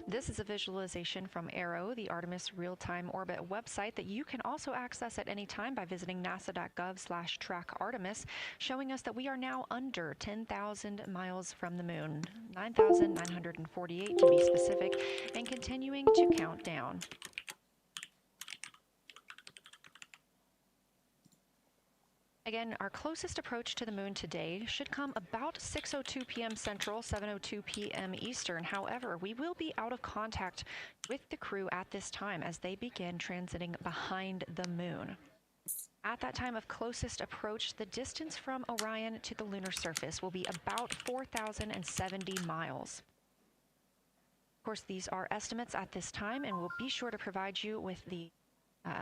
This is a visualization from ARROW, the Artemis real-time orbit website that you can also access at any time by visiting nasa.gov/track-Artemis, showing us that we are now under 10,000 miles from the moon, 9,948 to be specific, and continuing to count down. Again, our closest approach to the moon today should come about 6:02 p.m. Central, 7:02 p.m. Eastern. However, we will be out of contact with the crew at this time as they begin transiting behind the moon. At that time of closest approach, the distance from Orion to the lunar surface will be about 4,070 miles. Of course, these are estimates at this time, and we'll be sure to provide you with the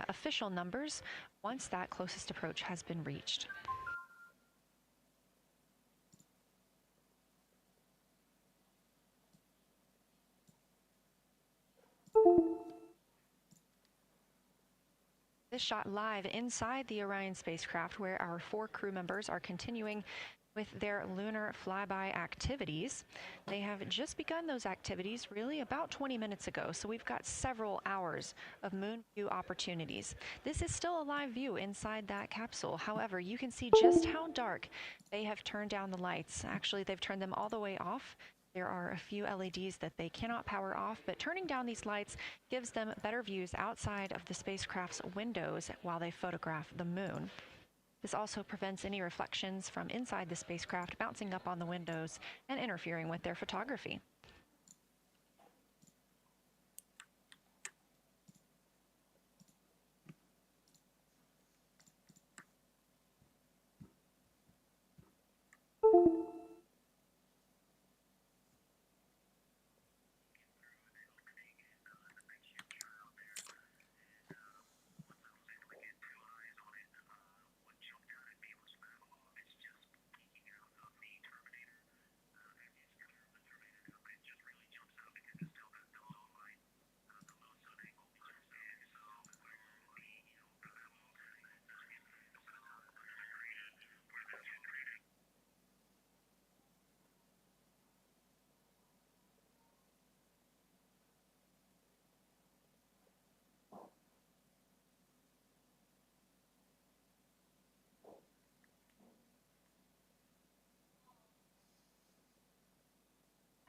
official numbers once that closest approach has been reached. This shot live inside the Orion spacecraft, where our 4 crew members are continuing with their lunar flyby activities. They have just begun those activities really about 20 minutes ago, so we've got several hours of moon view opportunities. This is still a live view inside that capsule. However, you can see just how dark they have turned down the lights. Actually, they've turned them all the way off. There are a few LEDs that they cannot power off, but turning down these lights gives them better views outside of the spacecraft's windows while they photograph the moon. This also prevents any reflections from inside the spacecraft bouncing up on the windows and interfering with their photography.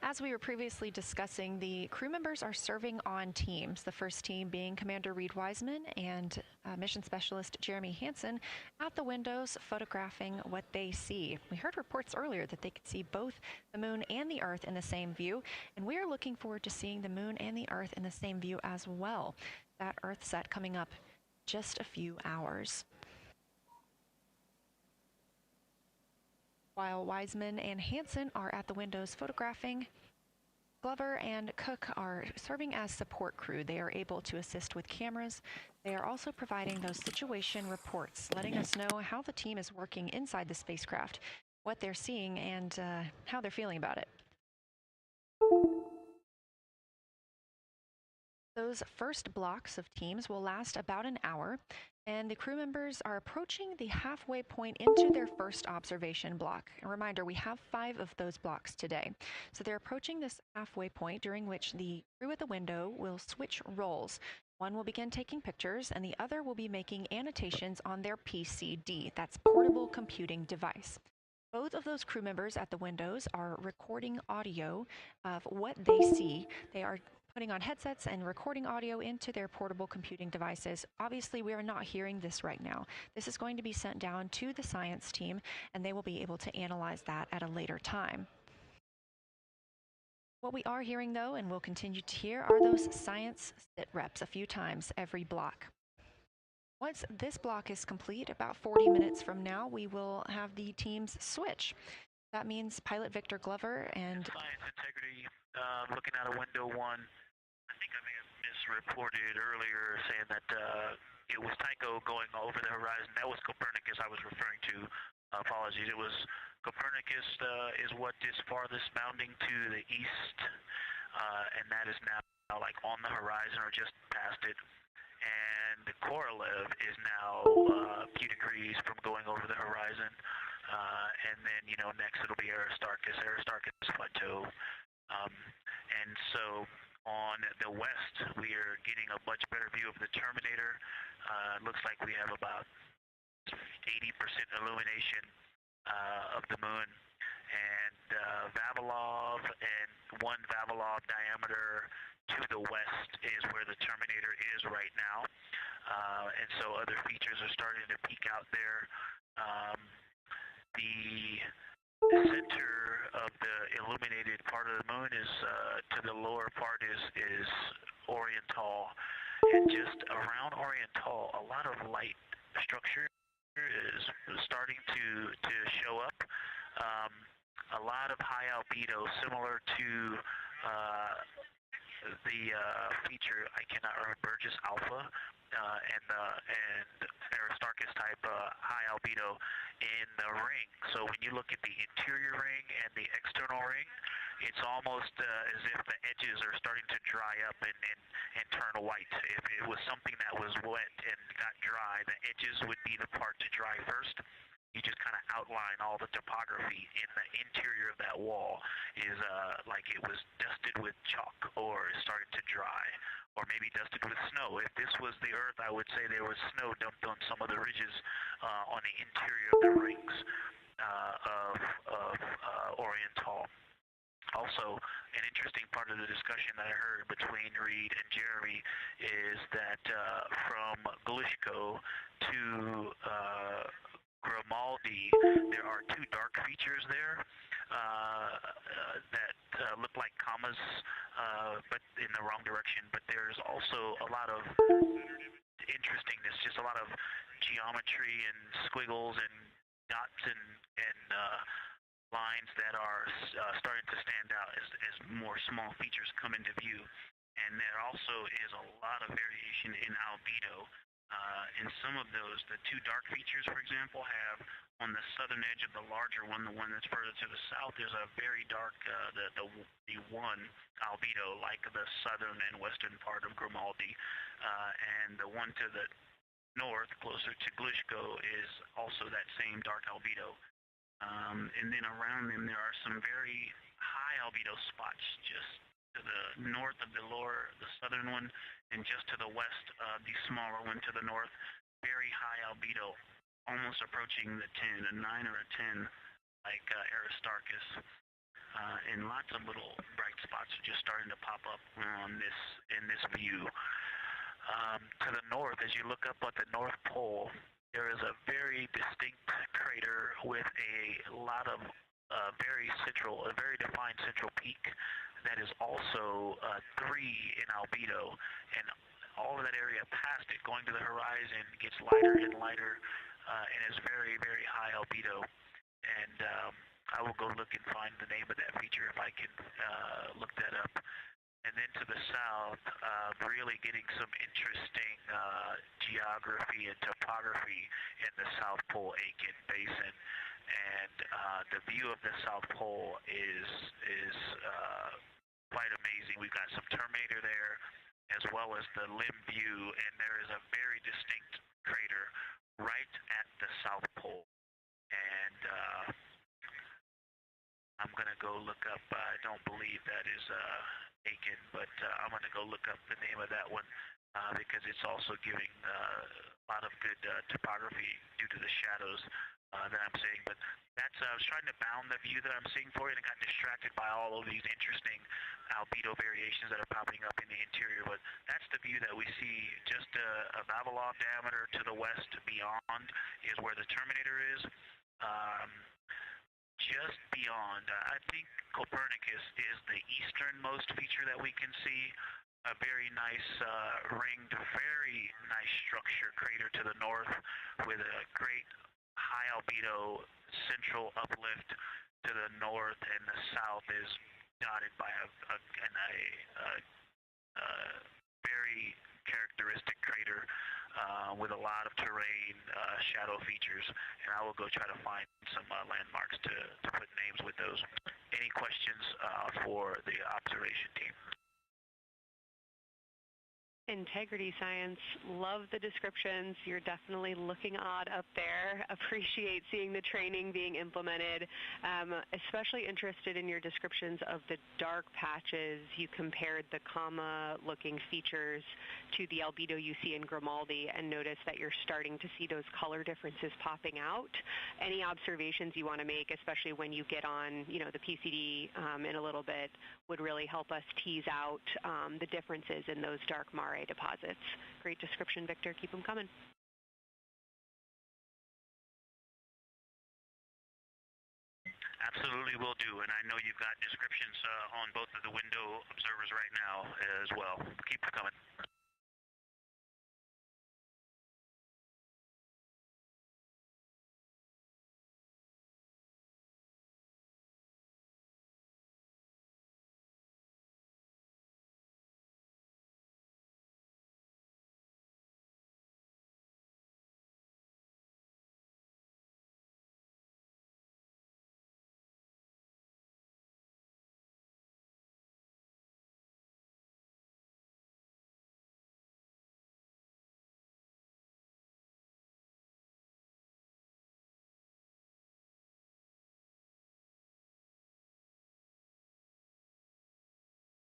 As we were previously discussing, the crew members are serving on teams, the first team being Commander Reed Wiseman and Mission Specialist Jeremy Hansen at the windows photographing what they see. We heard reports earlier that they could see both the moon and the Earth in the same view, and we are looking forward to seeing the moon and the Earth in the same view as well. That Earth set coming up just a few hours. While Wiseman and Hansen are at the windows photographing, Glover and Cook are serving as support crew. They are able to assist with cameras. They are also providing those situation reports, letting us know how the team is working inside the spacecraft, what they're seeing, and how they're feeling about it. Those first blocks of teams will last about an hour, and the crew members are approaching the halfway point into their first observation block. A reminder, we have 5 of those blocks today. So they're approaching this halfway point, during which the crew at the window will switch roles. One will begin taking pictures, and the other will be making annotations on their PCD, that's portable computing device. Both of those crew members at the windows are recording audio of what they see. They are putting on headsets and recording audio into their portable computing devices. Obviously, we are not hearing this right now. This is going to be sent down to the science team, and they will be able to analyze that at a later time. What we are hearing, though, and will continue to hear, are those science sit reps a few times every block. Once this block is complete, about 40 minutes from now, we will have the teams switch. That means pilot Victor Glover and... Science integrity, looking out of window 1. I think I may have misreported earlier saying that it was Tycho going over the horizon. That was Copernicus I was referring to. Apologies. It was Copernicus is what is farthest bounding to the east, and that is now like on the horizon or just past it. And the Korolev is now a few degrees from going over the horizon. And then, you know, next it'll be Aristarchus Plateau. And so on the west, we are getting a much better view of the terminator. It looks like we have about 80% illumination of the moon. And Vavilov and one Vavilov diameter to the west is where the terminator is right now. And so other features are starting to peek out there. The center of the illuminated part of the moon is to the lower part is Oriental, and just around Oriental, a lot of light structure is starting to show up. A lot of high albedo, similar to the feature, I cannot remember, Burgess Alpha and Aristarchus type high albedo in the ring. So when you look at the interior ring and the external ring, it's almost as if the edges are starting to dry up and turn white. If it was something that was wet and got dry, the edges would be the part to dry first. You just kind of outline all the topography in the interior of that wall is like it was dusted with chalk or is starting to dry, or maybe dusted with snow. If this was the Earth, I would say there was snow dumped on some of the ridges on the interior of the rings of Oriental. Also, an interesting part of the discussion that I heard between Reed and Jeremy is that from Glishko to Grimaldi, there are two dark features there that look like commas, but in the wrong direction. But there's also a lot of interestingness, just a lot of geometry and squiggles and dots and lines that are starting to stand out as more small features come into view. And there also is a lot of variation in albedo. In some of those, the two dark features, for example, have on the southern edge of the larger one, the one that's further to the south, there's a very dark, the one albedo, like the southern and western part of Grimaldi. And the one to the north, closer to Glishko, is also that same dark albedo. And then around them, there are some very high albedo spots just to the north of the southern one, and just to the west of the smaller one to the north. Very high albedo, almost approaching the 10, a 9 or a 10, like Aristarchus. And lots of little bright spots are just starting to pop up on in this view. To the north, as you look up at the North Pole, there is a very distinct crater with a lot of very defined central peak that is also 3 in albedo, and all of that area past it, going to the horizon, gets lighter and lighter, and is very, very high albedo. And I will go look and find the name of that feature if I can look that up. And then to the south, really getting some interesting geography and topography in the South Pole Aitken Basin. And the view of the South Pole is quite amazing. We've got some terminator there, as well as the limb view, and there is a very distinct crater right at the South Pole. And I'm going to go look up, I don't believe that is Aiken, but I'm going to go look up the name of that one because it's also giving a lot of good topography due to the shadows that I'm seeing. But that's, I was trying to bound the view that I'm seeing for you, and I got distracted by all of these interesting albedo variations that are popping up in the interior. But that's the view that we see. Just a Vavilov diameter to the west beyond is where the terminator is. Just beyond, I think Copernicus is the easternmost feature that we can see. A very nice ringed, very nice structure crater to the north with a great high albedo central uplift to the north, and the south is dotted by a very characteristic crater with a lot of terrain, shadow features, and I will go try to find some landmarks to put names with those. Any questions for the observation team? Integrity science, love the descriptions. You're definitely looking odd up there. Appreciate seeing the training being implemented. Especially interested in your descriptions of the dark patches. You compared the comma-looking features to the albedo you see in Grimaldi and notice that you're starting to see those color differences popping out. Any observations you want to make, especially when you get on, the PCD in a little bit, would really help us tease out the differences in those dark mare deposits. Great description, Victor. Keep them coming. Absolutely will do, and I know you've got descriptions on both of the window observers right now as well. Keep them coming.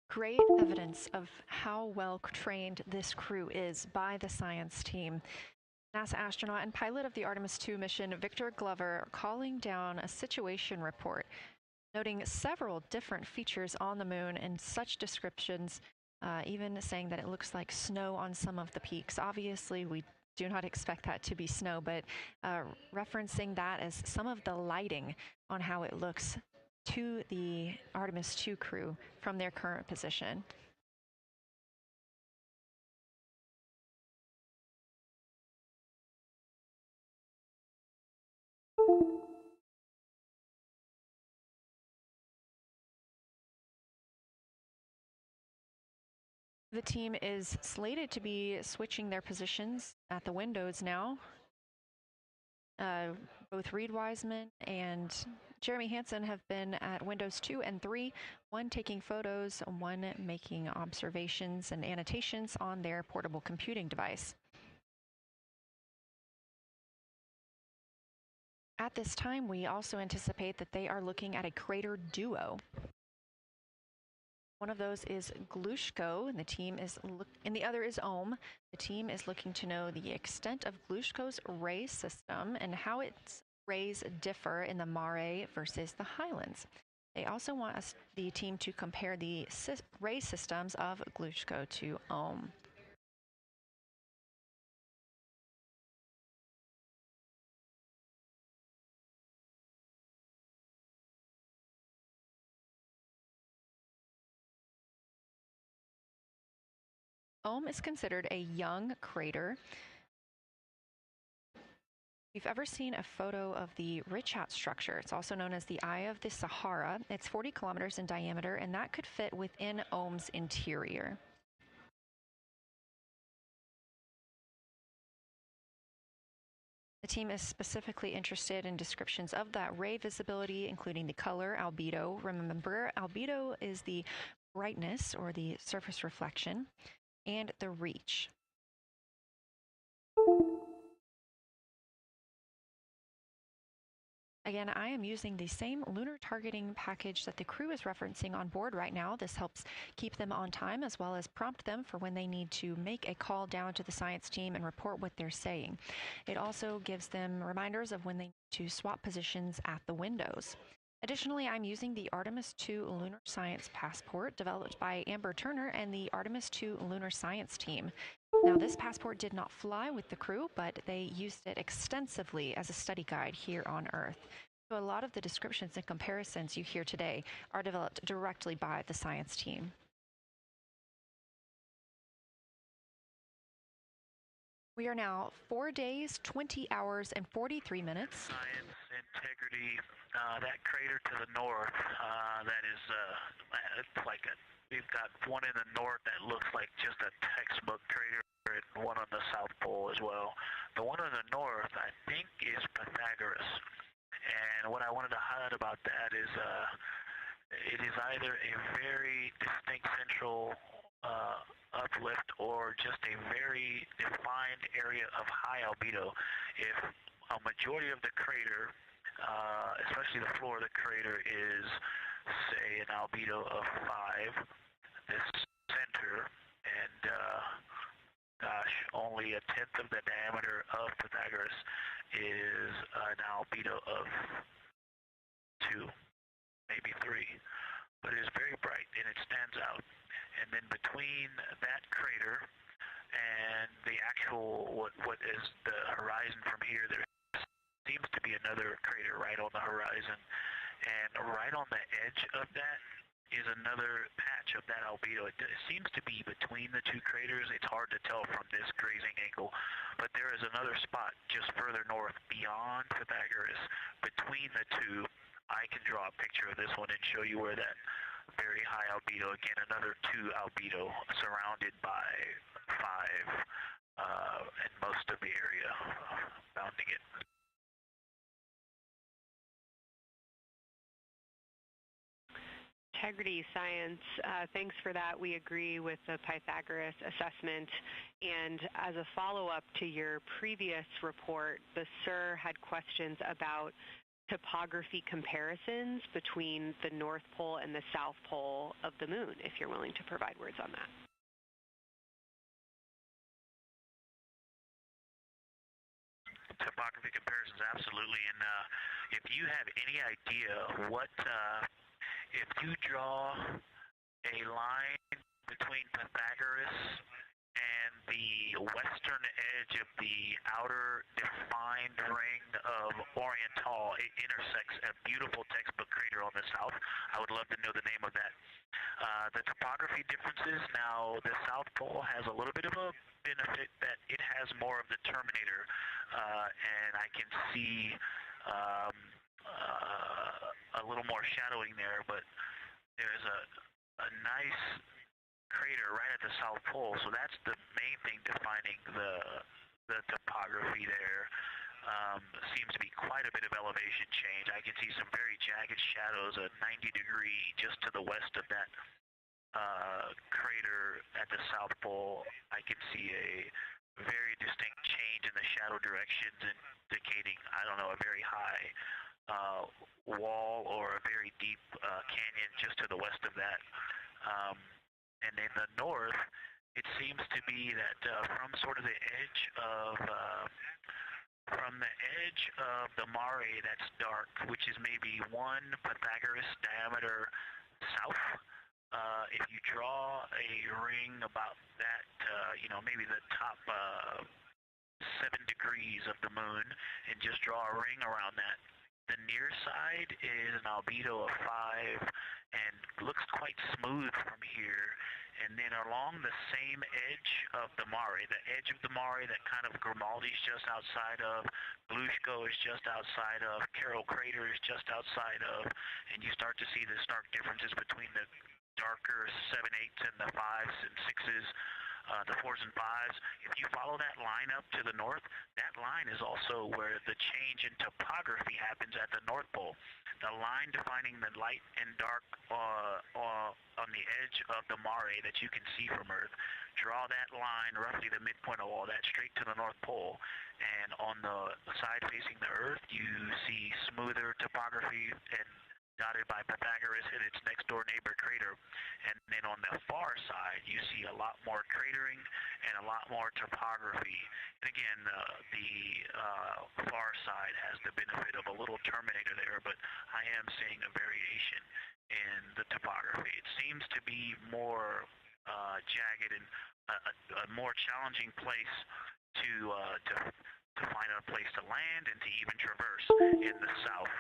Great evidence of how well trained this crew is by the science team. NASA astronaut and pilot of the Artemis II mission, Victor Glover, calling down a situation report, noting several different features on the moon and such descriptions, even saying that it looks like snow on some of the peaks. Obviously, we do not expect that to be snow, but referencing that as some of the lighting on how it looks to the Artemis II crew from their current position. The team is slated to be switching their positions at the windows now. Both Reed Wiseman and Jeremy Hansen have been at windows 2 and 3, one taking photos, one making observations and annotations on their portable computing device. At this time, we also anticipate that they are looking at a crater duo. One of those is Glushko, and the other is Ohm. The team is looking to know the extent of Glushko's ray system and how its rays differ in the Mare versus the Highlands. They also want the team to compare the ray systems of Glushko to Ohm. Ohm is considered a young crater. If you've ever seen a photo of the Richat structure, it's also known as the Eye of the Sahara. It's 40 kilometers in diameter, and that could fit within Ohm's interior. The team is specifically interested in descriptions of that ray visibility, including the color, albedo. Remember, albedo is the brightness or the surface reflection, and the reach. Again, I am using the same lunar targeting package that the crew is referencing on board right now. This helps keep them on time as well as prompt them for when they need to make a call down to the science team and report what they're saying. It also gives them reminders of when they need to swap positions at the windows. Additionally, I'm using the Artemis II Lunar Science Passport developed by Amber Turner and the Artemis II Lunar Science team. Now, this passport did not fly with the crew, but they used it extensively as a study guide here on Earth. So a lot of the descriptions and comparisons you hear today are developed directly by the science team. We are now 4 days, 20 hours, and 43 minutes. Science, integrity, that crater to the north, that is, it's like we've got one in the north that looks like just a textbook crater and one on the South Pole as well. The one on the north, I think, is Pythagoras. And what I wanted to highlight about that is it is either a very distinct central uplift or just a very defined area of high albedo. If a majority of the crater, especially the floor of the crater, is, say, an albedo of 5, this center, and gosh, only a tenth of the diameter of Pythagoras is an albedo of 2, maybe 3, but it is very bright and it stands out. And then between that crater and the actual, what is the horizon from here, there seems to be another crater right on the horizon, and right on the edge of that is another patch of that albedo. It seems to be between the two craters. It's hard to tell from this grazing angle, but there is another spot just further north beyond Pythagoras. Between the two, I can draw a picture of this one and show you where that very high albedo, again another 2 albedo surrounded by 5 and most of the area bounding it. Integrity Science, thanks for that. We agree with the Pythagoras assessment. And as a follow-up to your previous report, the SIR had questions about topography comparisons between the North Pole and the South Pole of the Moon, if you're willing to provide words on that. Topography comparisons, absolutely. And if you have any idea what, if you draw a line between Pythagoras and the western edge of the outer defined ring of Oriental, it intersects a beautiful textbook crater on the south. I would love to know the name of that. The topography differences, now the South Pole has a little bit of a benefit that it has more of the terminator, and I can see a little more shadowing there, but there's a nice crater right at the South Pole, so that's the main thing defining the topography there. Seems to be quite a bit of elevation change. I can see some very jagged shadows, a 90-degree just to the west of that crater at the South Pole. I can see a very distinct change in the shadow directions, indicating, I don't know, a very high wall or a very deep canyon just to the west of that. And in the north, it seems to be that from sort of the edge of the mare that's dark, which is maybe 1 Pythagoras diameter south, if you draw a ring about that, maybe the top 7 degrees of the moon, and just draw a ring around that, the near side is an albedo of 5 and looks quite smooth from here. And then along the same edge of the mare, the edge of the mare that kind of Grimaldi's just outside of, Blushko is just outside of, Carroll Crater is just outside of, and you start to see the stark differences between the darker 7/8 and the 5s and 6s, the 4s and 5s. If you follow that line up to the north, that line is also where the change in topography happens at the North Pole. The line defining the light and dark on the edge of the mare that you can see from Earth. Draw that line, roughly the midpoint of all that, straight to the North Pole. And on the side facing the Earth, you see smoother topography and dotted by Pythagoras and its next-door neighbor crater. And then on the far side, you see a lot more cratering and a lot more topography. And again, the far side has the benefit of a little terminator there, but I am seeing a variation in the topography. It seems to be more jagged and a more challenging place to find a place to land and to even traverse in the south.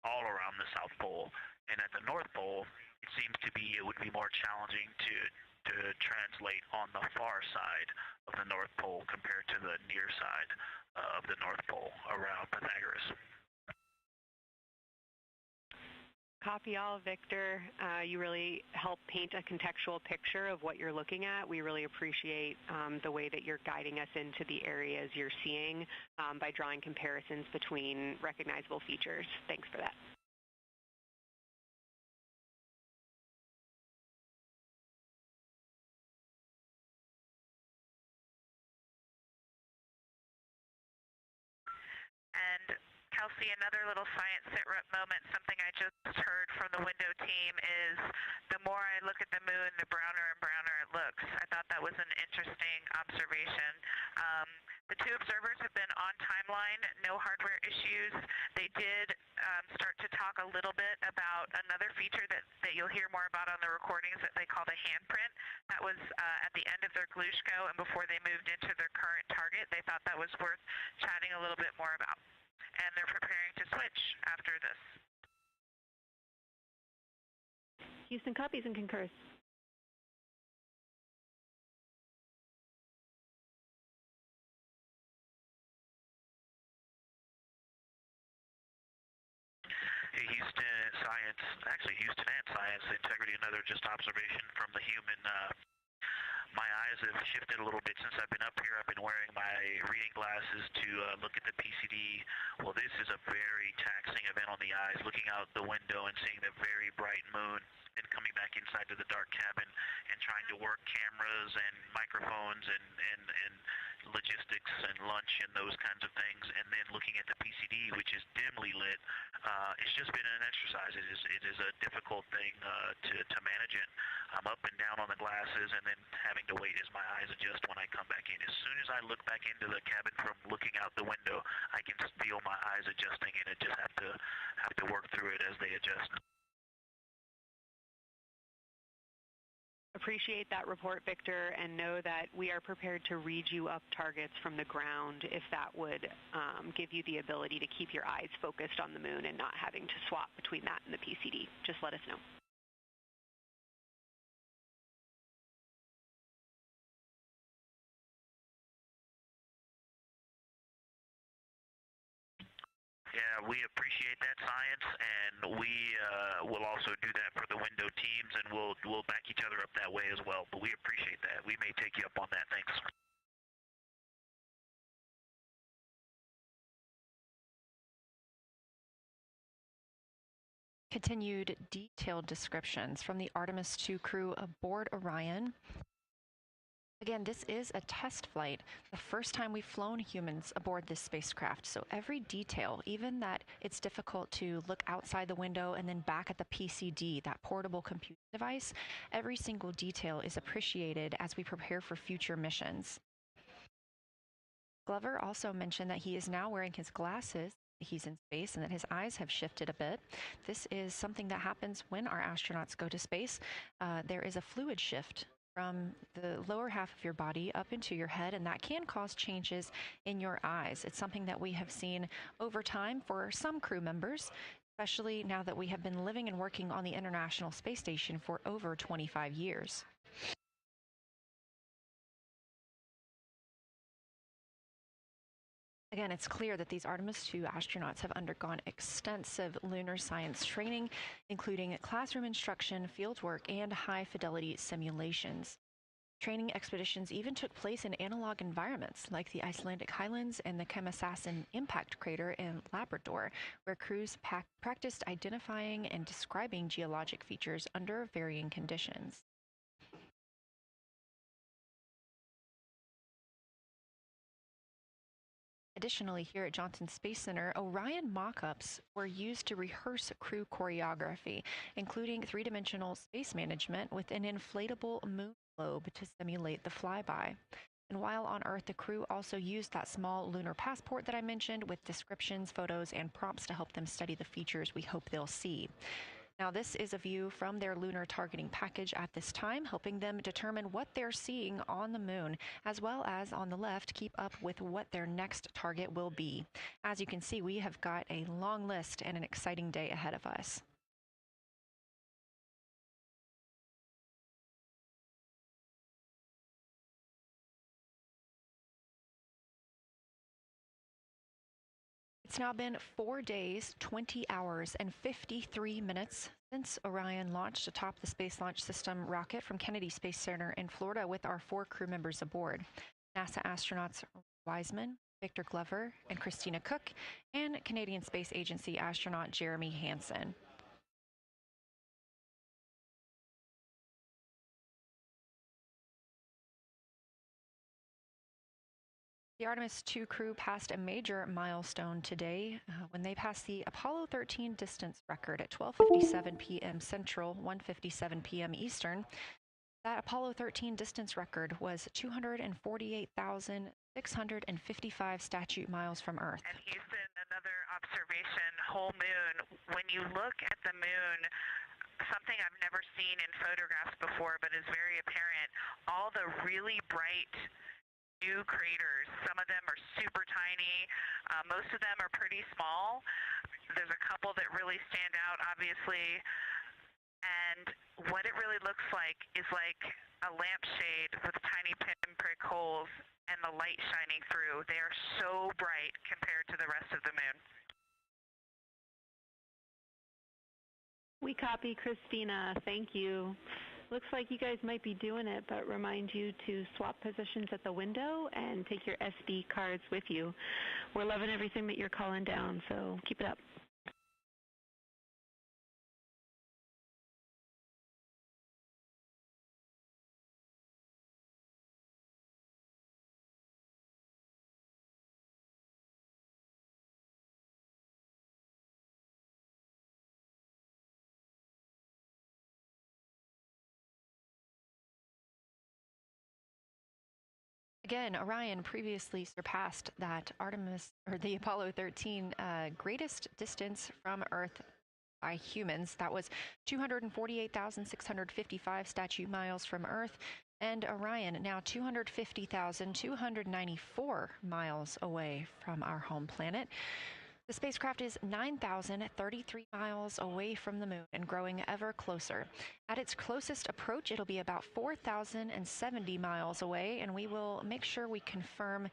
All around the South Pole, and at the North Pole, it would be more challenging to translate on the far side of the North Pole compared to the near side of the North Pole around Pythagoras. Copy all, Victor. You really help paint a contextual picture of what you're looking at. We really appreciate the way that you're guiding us into the areas you're seeing by drawing comparisons between recognizable features. Thanks for that. And Kelsey, another little science sit-rep moment, something I just heard from the window team is the more I look at the moon, the browner and browner it looks. I thought that was an interesting observation. The two observers have been on timeline, no hardware issues. They did start to talk a little bit about another feature that you'll hear more about on the recordings that they call the handprint. That was at the end of their Glushko and before they moved into their current target. They thought that was worth chatting a little bit more about. And they're preparing to switch after this. Houston copies and concurs. Hey, Houston Science, actually Houston and Science, Integrity, another just observation from the human. My eyes have shifted a little bit since I've been up here. I've been wearing my reading glasses to look at the PCD. Well, this is a very taxing event on the eyes, looking out the window and seeing the very bright moon and coming back inside to the dark cabin and trying to work cameras and microphones and logistics and lunch and those kinds of things, and then looking at the PCD, which is dimly lit. It's just been an exercise. It is a difficult thing to manage it. I'm up and down on the glasses and then having to wait as my eyes adjust when I come back in. As soon as I look back into the cabin from looking out the window, I can feel my eyes adjusting, and I just have to work through it as they adjust. Appreciate that report, Victor, and know that we are prepared to read you up targets from the ground if that would give you the ability to keep your eyes focused on the moon and not having to swap between that and the PCD. Just let us know. Yeah, we appreciate that, Science, and we will also do that for the window teams, and we'll back each other up that way as well. But we appreciate that. We may take you up on that. Thanks. Continued detailed descriptions from the Artemis II crew aboard Orion. Again, this is a test flight, the first time we've flown humans aboard this spacecraft. So every detail, even that it's difficult to look outside the window and then back at the PCD, that portable computing device, every single detail is appreciated as we prepare for future missions. Glover also mentioned that he is now wearing his glasses. He's in space and that his eyes have shifted a bit. This is something that happens when our astronauts go to space. There is a fluid shift from the lower half of your body up into your head, and that can cause changes in your eyes. It's something that we have seen over time for some crew members, especially now that we have been living and working on the International Space Station for over 25 years. Again, it's clear that these Artemis II astronauts have undergone extensive lunar science training, including classroom instruction, fieldwork, and high-fidelity simulations. Training expeditions even took place in analog environments like the Icelandic Highlands and the Kemasasin impact crater in Labrador, where crews practiced identifying and describing geologic features under varying conditions. Additionally, here at Johnson Space Center, Orion mock-ups were used to rehearse crew choreography, including three-dimensional space management with an inflatable moon globe to simulate the flyby. And while on Earth, the crew also used that small lunar passport that I mentioned with descriptions, photos, and prompts to help them study the features we hope they'll see. Now, this is a view from their lunar targeting package at this time, helping them determine what they're seeing on the moon, as well as on the left, keep up with what their next target will be. As you can see, we have got a long list and an exciting day ahead of us. It's now been 4 days, 20 hours, and 53 minutes since Orion launched atop the Space Launch System rocket from Kennedy Space Center in Florida with our 4 crew members aboard. NASA astronauts Wiseman, Victor Glover, and Christina Cook, and Canadian Space Agency astronaut Jeremy Hansen. The Artemis II crew passed a major milestone today when they passed the Apollo 13 distance record at 12:57 p.m. Central, 1:57 p.m. Eastern. That Apollo 13 distance record was 248,655 statute miles from Earth. And Houston, another observation, whole moon. When you look at the moon, something I've never seen in photographs before but is very apparent, all the really bright new craters. Some of them are super tiny. Most of them are pretty small. There's a couple that really stand out, obviously. And what it really looks like is like a lampshade with tiny pinprick holes and the light shining through. They are so bright compared to the rest of the moon. We copy, Christina. Thank you. Looks like you guys might be doing it, but remind you to swap positions at the window and take your SD cards with you. We're loving everything that you're calling down, so keep it up. Again, Orion previously surpassed that the Apollo 13 greatest distance from Earth by humans. That was 248,655 statute miles from Earth, and Orion now 250,294 miles away from our home planet. The spacecraft is 9,033 miles away from the moon and growing ever closer. At its closest approach, it'll be about 4,070 miles away, and we will make sure we confirm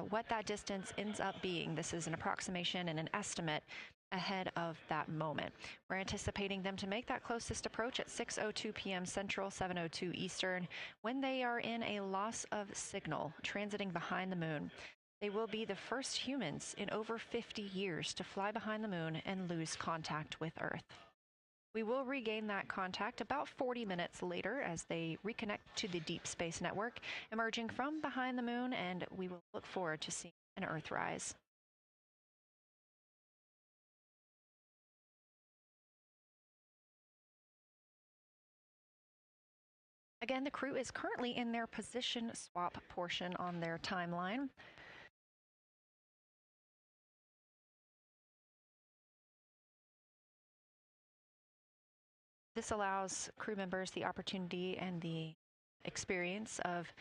what that distance ends up being. This is an approximation and an estimate ahead of that moment. We're anticipating them to make that closest approach at 6:02 p.m. Central, 7:02 Eastern, when they are in a loss of signal, transiting behind the moon. They will be the first humans in over 50 years to fly behind the moon and lose contact with Earth. We will regain that contact about 40 minutes later as they reconnect to the Deep Space Network, emerging from behind the moon, and we will look forward to seeing an Earthrise. Again, the crew is currently in their position swap portion on their timeline. This allows crew members the opportunity and the experience of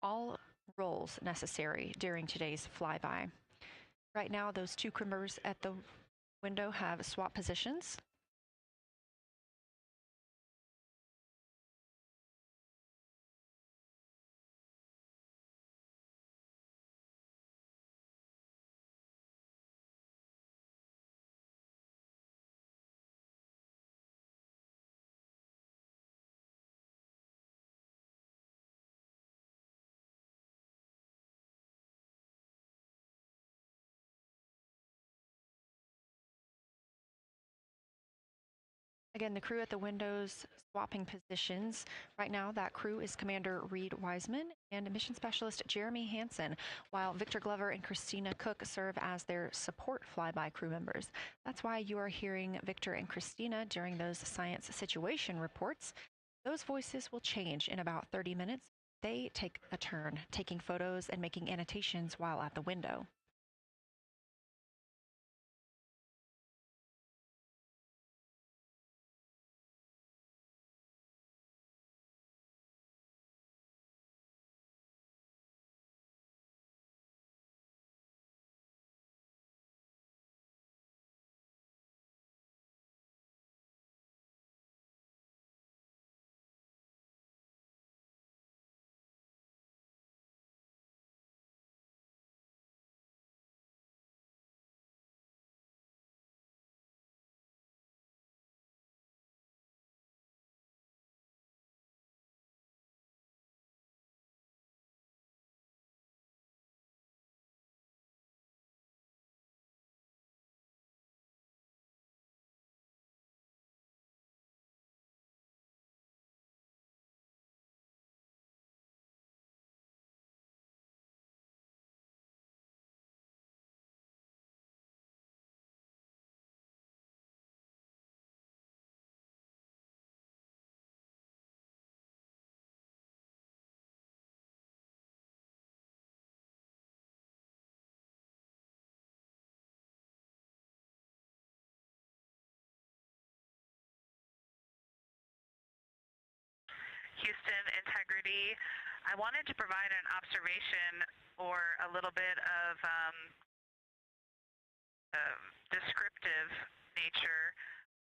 all roles necessary during today's flyby. Right now, those two crew members at the window have swap positions. Again, the crew at the windows swapping positions. Right now, that crew is Commander Reed Wiseman and Mission Specialist Jeremy Hansen, while Victor Glover and Christina Cook serve as their support flyby crew members. That's why you are hearing Victor and Christina during those science situation reports. Those voices will change in about 30 minutes. They take a turn taking photos and making annotations while at the window. Houston, Integrity. I wanted to provide an observation or a little bit of descriptive nature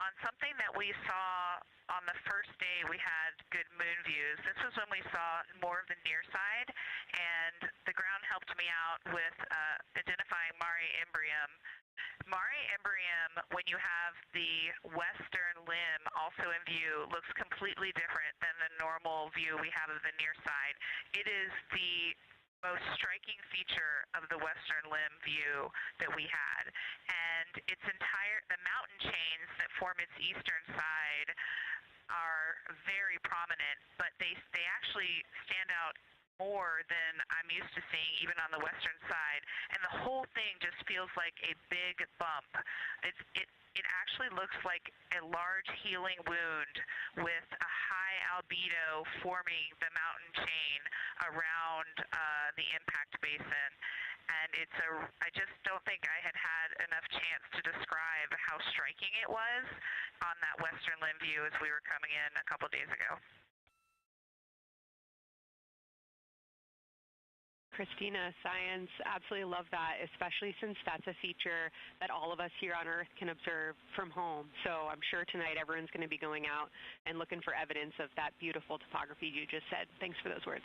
on something that we saw on the first day we had good moon views. This was when we saw more of the near side, and the ground helped me out with identifying Mare Imbrium. Mare Imbrium, when you have the western limb also in view, looks completely different than the normal view we have of the near side. It is the most striking feature of the western limb view that we had, and the mountain chains that form its eastern side are very prominent, but they actually stand out more than I'm used to seeing even on the western side, and the whole thing just feels like a big bump. It actually looks like a large healing wound with a high albedo forming the mountain chain around the impact basin. And I just don't think I had enough chance to describe how striking it was on that western limb view as we were coming in a couple days ago. Christina, science, absolutely love that, especially since that's a feature that all of us here on Earth can observe from home. So I'm sure tonight everyone's going to be going out and looking for evidence of that beautiful topography you just said. Thanks for those words.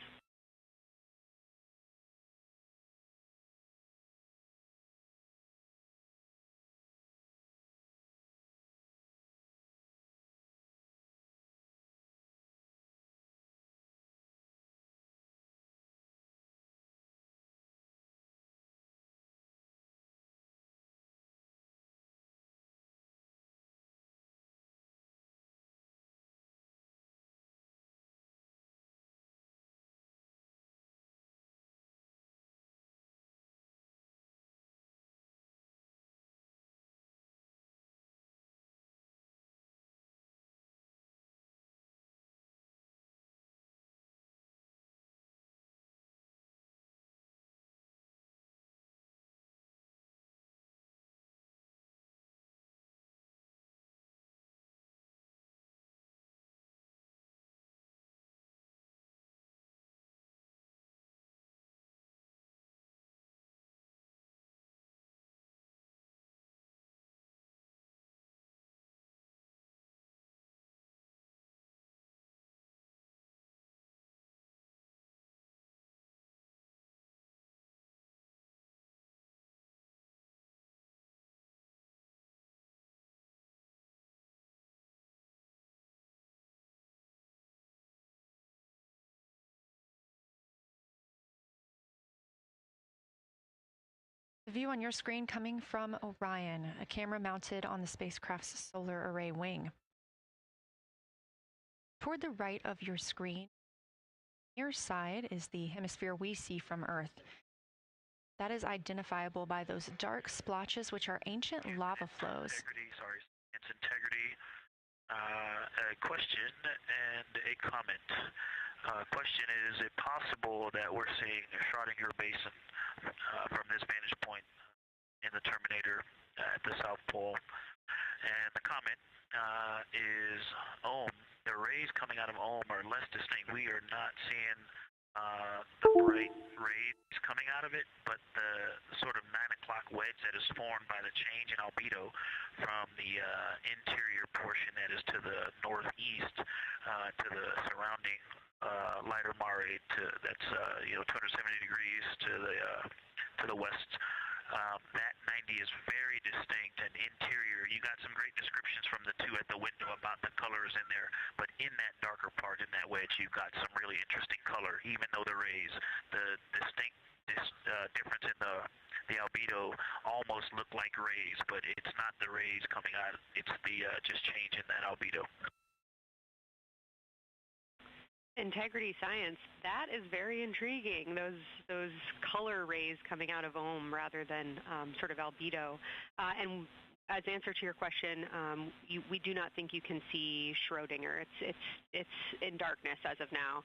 The view on your screen coming from Orion, a camera mounted on the spacecraft's solar array wing. Toward the right of your screen, near side is the hemisphere we see from Earth. That is identifiable by those dark splotches, which are ancient lava flows. It's integrity. A question and a comment. Question is it possible that we're seeing a Schrodinger basin from this vantage point in the Terminator at the South Pole? And the comment is Ohm. The rays coming out of Ohm are less distinct. We are not seeing the bright rays coming out of it, but the sort of 9 o'clock wedge that is formed by the change in albedo from the interior portion that is to the northeast to the surrounding lighter mare that's 270 degrees to the west. That 90 is very distinct and interior. You got some great descriptions from the two at the window about the colors in there, but in that darker part, in that wedge, you've got some really interesting color, even though the rays, the distinct difference in the albedo almost look like rays, but it's not the rays coming out. It's the just change in that albedo. Integrity science, that is very intriguing, those color rays coming out of Ohm rather than sort of albedo. And as answer to your question, we do not think you can see Schrodinger. It's in darkness as of now.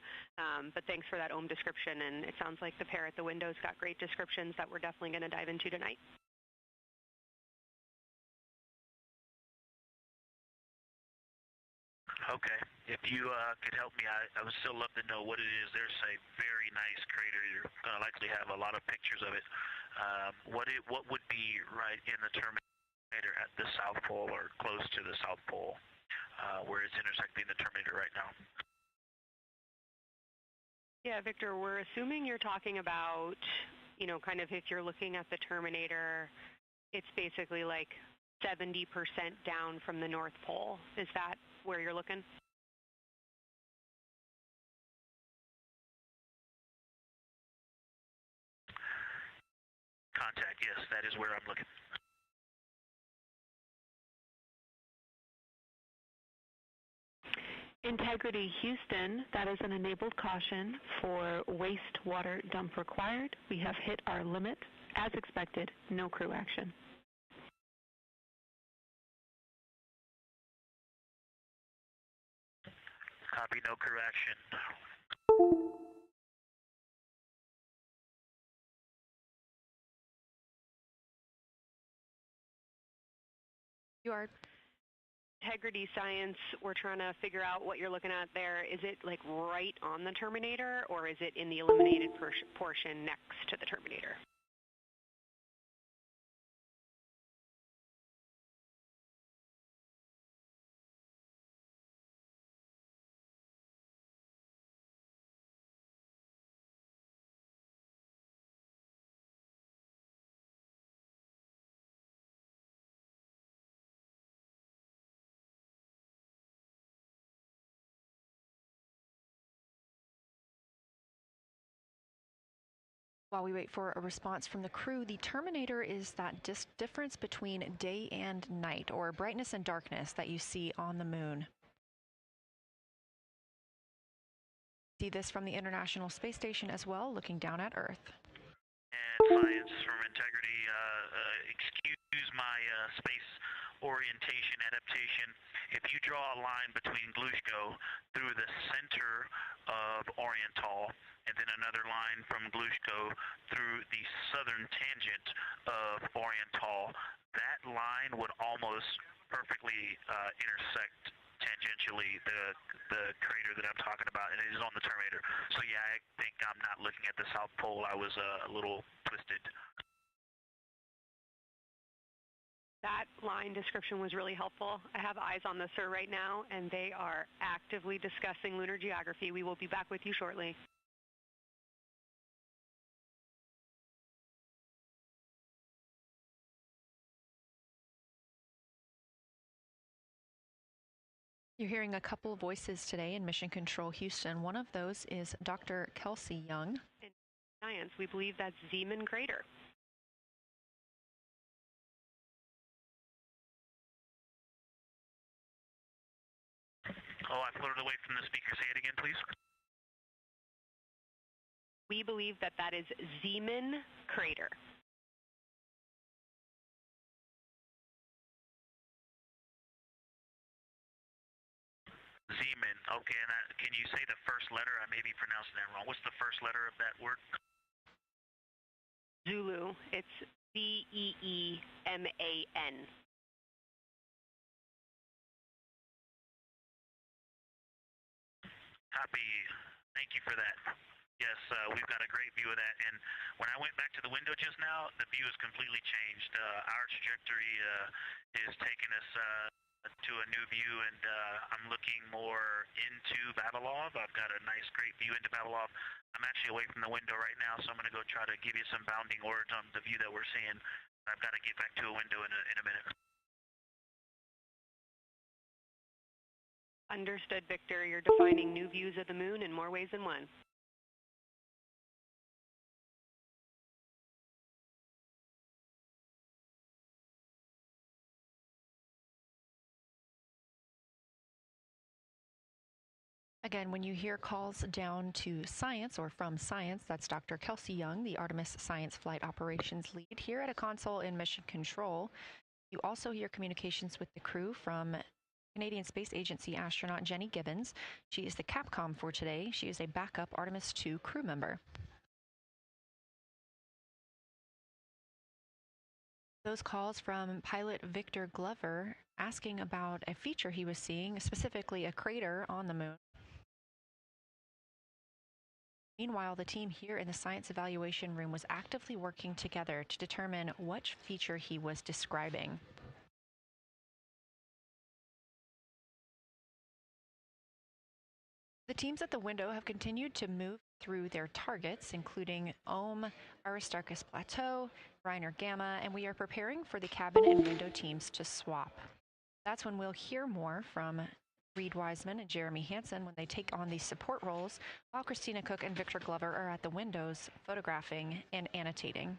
But thanks for that Ohm description, and it sounds like the pair at the window's got great descriptions that we're definitely going to dive into tonight. Okay. If you could help me, I would still love to know what it is. There's a very nice crater. You're going to likely have a lot of pictures of it. What would be right in the Terminator at the South Pole or close to the South Pole, where it's intersecting the Terminator right now? Yeah, Victor, we're assuming you're talking about, you know, kind of if you're looking at the Terminator, it's basically like 70% down from the North Pole. Is that where you're looking? Contact, yes, that is where I'm looking. Integrity Houston, that is an enabled caution for wastewater dump required. We have hit our limit. As expected, no crew action. Copy, no crew action. You are. Integrity Science, we're trying to figure out what you're looking at there. Is it like right on the Terminator, or is it in the eliminated portion next to the Terminator? While we wait for a response from the crew, the Terminator is that difference between day and night, or brightness and darkness, that you see on the moon. See this from the International Space Station as well, looking down at Earth. And Science from Integrity, excuse my space orientation adaptation. If you draw a line between Glushko through the center of Oriental, and then another line from Glushko through the southern tangent of Oriental, that line would almost perfectly intersect tangentially the crater that I'm talking about, and it is on the Terminator. So yeah, I think I'm not looking at the South Pole. I was a little twisted. That line description was really helpful. I have eyes on the SIR right now, and they are actively discussing lunar geography. We will be back with you shortly. You're hearing a couple of voices today in Mission Control Houston. One of those is Dr. Kelsey Young. In science, we believe that's Zeeman crater. Oh, I floated away from the speaker. Say it again, please. We believe that that is Zeeman crater. Zeeman. Okay, and can you say the first letter? I may be pronouncing that wrong. What's the first letter of that word? Zulu. It's Zeeman. Copy. Thank you for that. Yes, we've got a great view of that. And when I went back to the window just now, the view has completely changed. Our trajectory is taking us to a new view, and I'm looking more into Babalov. I've got a nice, great view into Babalov. I'm actually away from the window right now, so I'm going to go try to give you some bounding words on the view that we're seeing. I've got to get back to a window in a minute. Understood, Victor. You're defining new views of the moon in more ways than one. Again, when you hear calls down to science or from science, that's Dr. Kelsey Young, the Artemis Science Flight Operations Lead here at a console in Mission Control. You also hear communications with the crew from Canadian Space Agency astronaut Jenny Gibbons. She is the Capcom for today. She is a backup Artemis II crew member. Those calls from pilot Victor Glover asking about a feature he was seeing, specifically a crater on the moon. Meanwhile, the team here in the science evaluation room was actively working together to determine which feature he was describing. The teams at the window have continued to move through their targets, including Ohm, Aristarchus Plateau, Reiner Gamma, and we are preparing for the cabin and window teams to swap. That's when we'll hear more from Reed Wiseman and Jeremy Hansen when they take on these support roles, while Christina Cook and Victor Glover are at the windows photographing and annotating.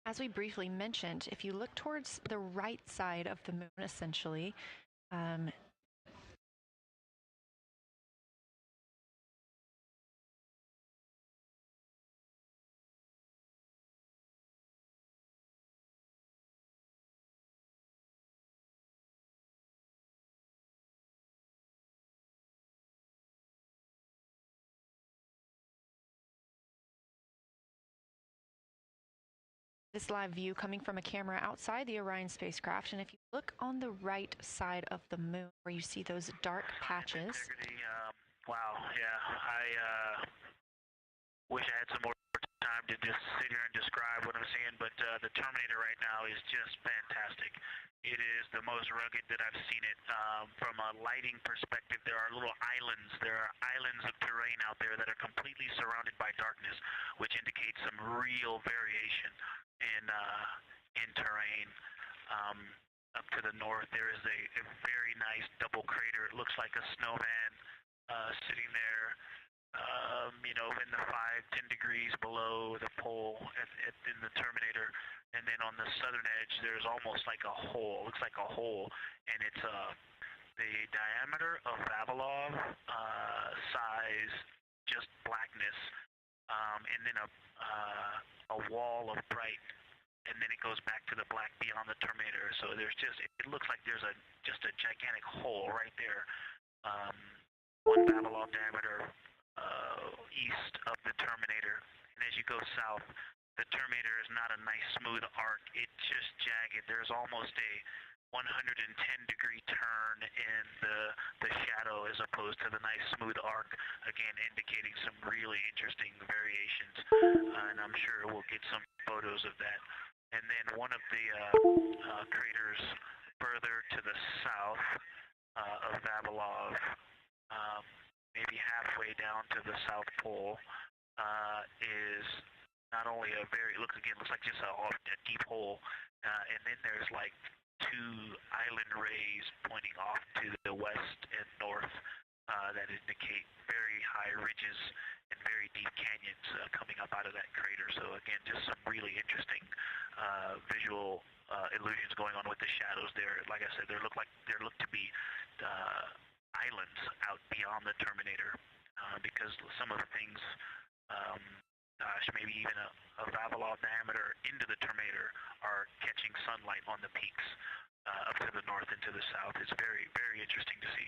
As we briefly mentioned, if you look towards the right side of the moon, essentially, this live view coming from a camera outside the Orion spacecraft, and if you look on the right side of the moon where you see those dark patches. Wow, yeah, I wish I had some more time to just sit here and describe what I'm seeing, but the Terminator right now is just fantastic. It is the most rugged that I've seen it. From a lighting perspective, there are little islands. There are islands of terrain out there that are completely surrounded by darkness, which indicates some real variation in terrain. Up to the north, there is a very nice double crater. It looks like a snowman sitting there, you know, in the 5-10 degrees below the pole in the Terminator. And then on the southern edge, there's almost like a hole. Looks like a hole, and it's the diameter of Vavilov size, just blackness, and then a wall of bright, and then it goes back to the black beyond the Terminator. So there's just, it looks like there's just a gigantic hole right there. 1 Vavilov diameter east of the Terminator, and as you go south, the Terminator is not a nice smooth arc. It's just jagged. There's almost a 110-degree turn in the shadow as opposed to the nice smooth arc, again indicating some really interesting variations, and I'm sure we'll get some photos of that. And then one of the craters further to the south of Vavilov, maybe halfway down to the South Pole, is not only a very, looks like just a deep hole, and then there's like 2 island rays pointing off to the west and north that indicate very high ridges and very deep canyons coming up out of that crater. So again, just some really interesting visual illusions going on with the shadows there. Like I said, there look to be islands out beyond the Terminator, because some of the things, maybe even a Vavilov diameter into the Terminator are catching sunlight on the peaks up to the north and to the south. It's very, very interesting to see.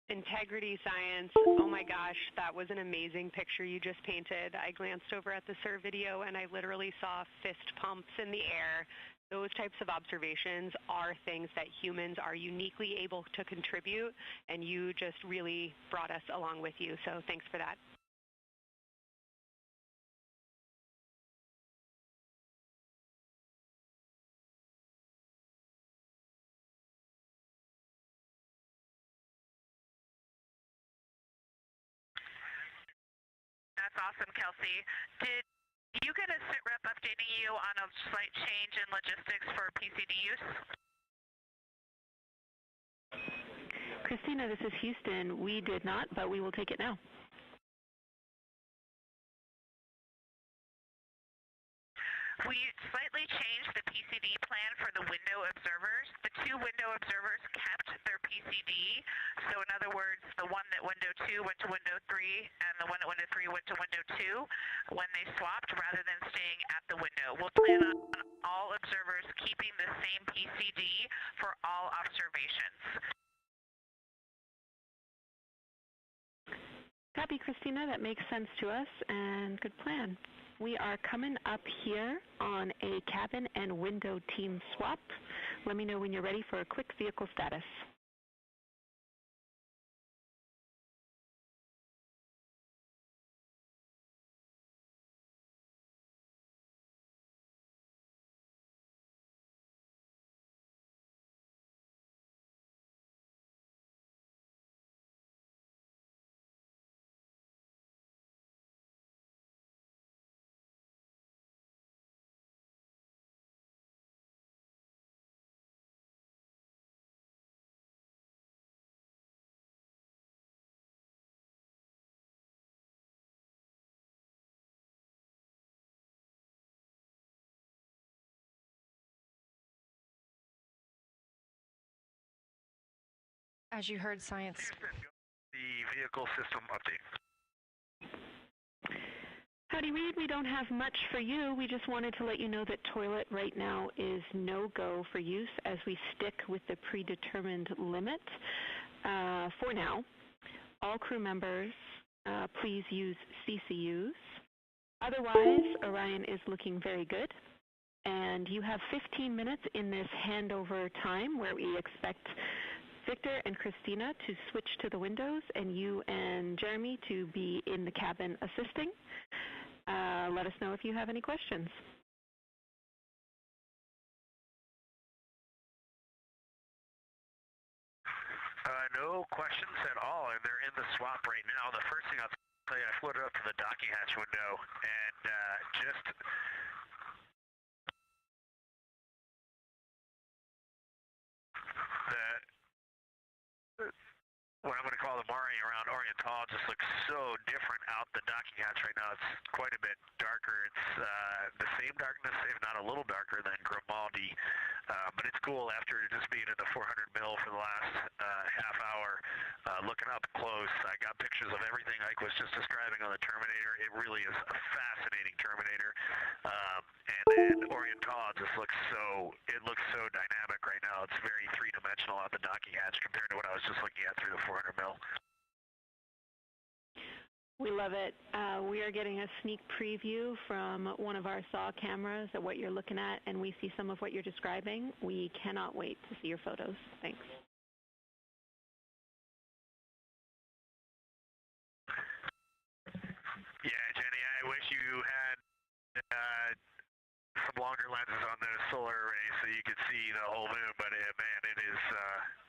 Integrity science, oh my gosh, that was an amazing picture you just painted. I glanced over at the SIR video and I literally saw fist pumps in the air. Those types of observations are things that humans are uniquely able to contribute, and you just really brought us along with you, so thanks for that. That's awesome, Kelsey. Did you get a sit rep updating you on a slight change in logistics for PCD use? Christina, this is Houston. We did not, but we will take it now. We slightly changed the PCD plan for the window observers. The 2 window observers kept their PCD. So in other words, the one at window 2 went to window 3, and the one at window 3 went to window 2 when they swapped rather than staying at the window. We'll plan on all observers keeping the same PCD for all observations. Copy, Christina. That makes sense to us, and good plan. We are coming up here on a cabin and window team swap. Let me know when you're ready for a quick vehicle status. As you heard, Science. The vehicle system update. Howdy, Reed. We don't have much for you. We just wanted to let you know that toilet right now is no-go for use as we stick with the predetermined limit for now. All crew members, please use CCUs. Otherwise, Orion is looking very good. And you have 15 minutes in this handover time where we expect Victor and Christina to switch to the windows and you and Jeremy to be in the cabin assisting. Let us know if you have any questions. No questions at all, and they're in the swap right now. The first thing I'll tell you, I floated up to the docking hatch window and just what I'm going to call the Mari around Oriental just looks so different out the docking hatch right now. It's quite a bit darker. It's the same darkness, if not a little darker than Grimaldi. But it's cool after just being in the 400 mil for the last half hour, looking up close. I got pictures of everything Ike was just describing on the Terminator. It really is a fascinating Terminator. And then Oriental just looks so dynamic right now. It's very three-dimensional out the docking hatch compared to what I was just looking at through the 400 mil. We love it. We are getting a sneak preview from one of our SAW cameras at what you're looking at, and we see some of what you're describing. We cannot wait to see your photos. Thanks. Yeah, Jenny, I wish you had some longer lenses on the solar array so you could see the whole moon, but man, it is,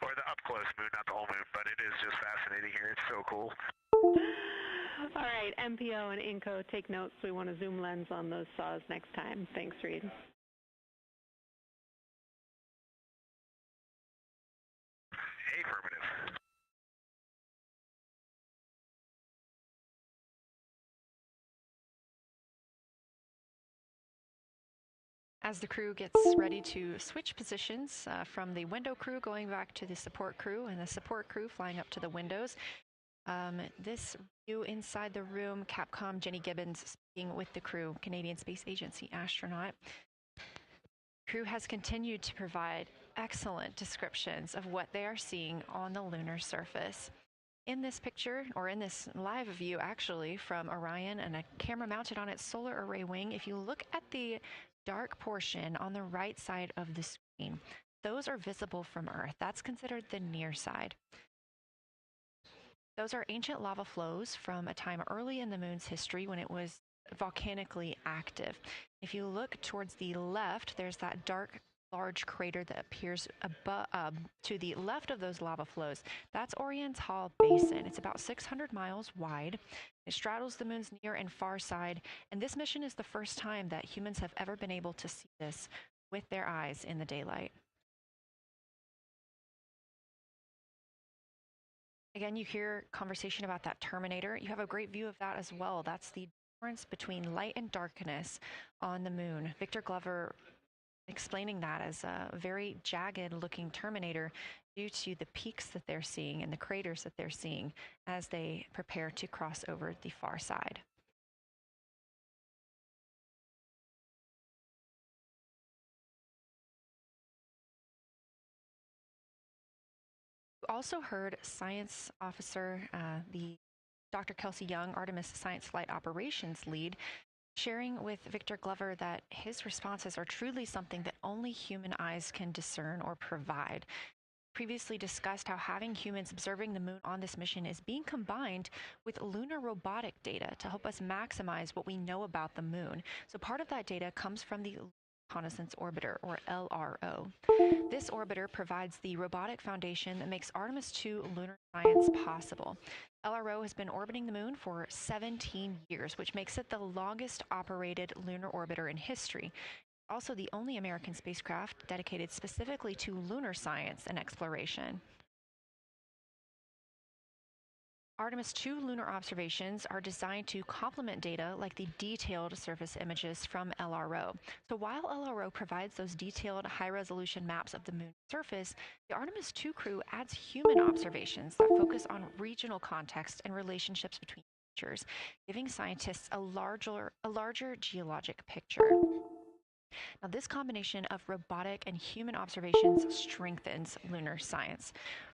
or the up-close moon, not the whole moon, but it is just fascinating here. It's so cool. All right, MPO and Inco, take notes. We want a zoom lens on those saws next time. Thanks, Reed. Affirmative. As the crew gets ready to switch positions from the window crew going back to the support crew and the support crew flying up to the windows, this view inside the room, Capcom Jenny Gibbons speaking with the crew, Canadian Space Agency astronaut. Crew has continued to provide excellent descriptions of what they are seeing on the lunar surface. In this picture, or in this live view actually, from Orion and a camera mounted on its solar array wing, if you look at the dark portion on the right side of the screen, those are visible from Earth. That's considered the near side. Those are ancient lava flows from a time early in the moon's history when it was volcanically active. If you look towards the left, there's that dark, large crater that appears above, to the left of those lava flows. That's Oriental Basin. It's about 600 miles wide. It straddles the moon's near and far side, and this mission is the first time that humans have ever been able to see this with their eyes in the daylight. Again, you hear conversation about that Terminator. You have a great view of that as well. That's the difference between light and darkness on the moon. Victor Glover explaining that as a very jagged looking Terminator due to the peaks that they're seeing and the craters that they're seeing as they prepare to cross over the far side. You also heard science officer, the Dr. Kelsey Young, Artemis Science Flight Operations Lead, sharing with Victor Glover that his responses are truly something that only human eyes can discern or provide. Previously discussed how having humans observing the moon on this mission is being combined with lunar robotic data to help us maximize what we know about the moon. So part of that data comes from the Reconnaissance Orbiter, or LRO. This orbiter provides the robotic foundation that makes Artemis II lunar science possible. LRO has been orbiting the moon for 17 years, which makes it the longest operated lunar orbiter in history. Also the only American spacecraft dedicated specifically to lunar science and exploration. Artemis II lunar observations are designed to complement data like the detailed surface images from LRO. So while LRO provides those detailed high-resolution maps of the moon's surface, the Artemis II crew adds human observations that focus on regional context and relationships between features, giving scientists a larger geologic picture. Now, this combination of robotic and human observations strengthens lunar science.